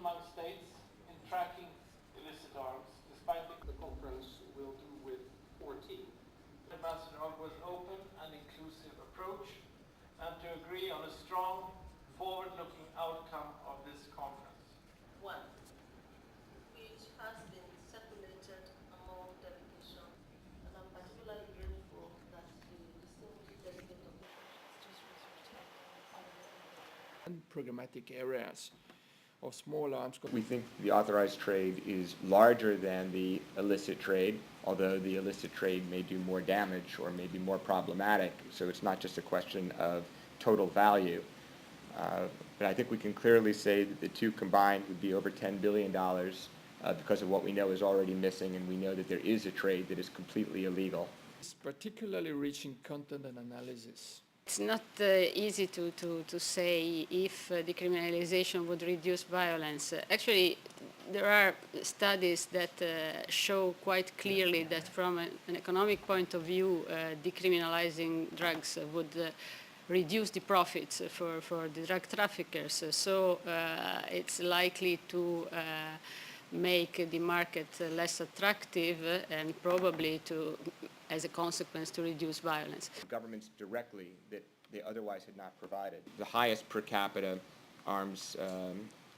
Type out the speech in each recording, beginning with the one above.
among states in tracking illicit arms, despite the conference will do with 14. Ambassador Ogba's open and inclusive approach, and to agree on a strong, forward-looking outcome of this conference. One, which has been circulated among delegations, and I'm particularly grateful that the distinguished delegate of programmatic areas of small arms. We think the authorized trade is larger than the illicit trade, although the illicit trade may do more damage or may be more problematic, so it's not just a question of total value. But I think we can clearly say that the two combined would be over $10 billion because of what we know is already missing, and we know that there is a trade that is completely illegal. It's particularly rich in content and analysis. It's not easy to say if decriminalization would reduce violence. Actually, there are studies that show quite clearly that from an economic point of view, decriminalizing drugs would reduce the profits for the drug traffickers. So it's likely to make the market less attractive and probably to, as a consequence, to reduce violence. Governments directly that they otherwise had not provided. The highest per capita arms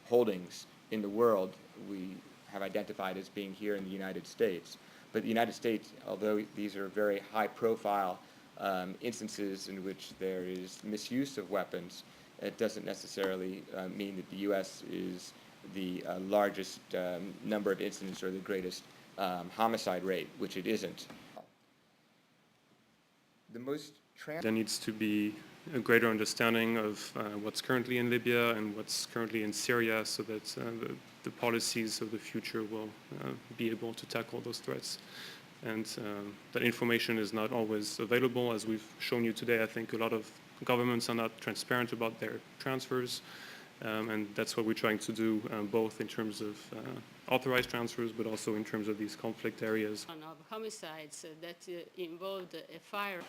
holdings in the world we have identified as being here in the United States. But the United States, although these are very high-profile instances in which there is misuse of weapons, it doesn't necessarily mean that the U.S. is the largest number of incidents or the greatest homicide rate, which it isn't. There needs to be a greater understanding of what's currently in Libya and what's currently in Syria, so that the policies of the future will be able to tackle those threats. And that information is not always available. As we've shown you today, I think a lot of governments are not transparent about their transfers, and that's what we're trying to do, both in terms of authorized transfers, but also in terms of these conflict areas. Of homicides that involved a fire.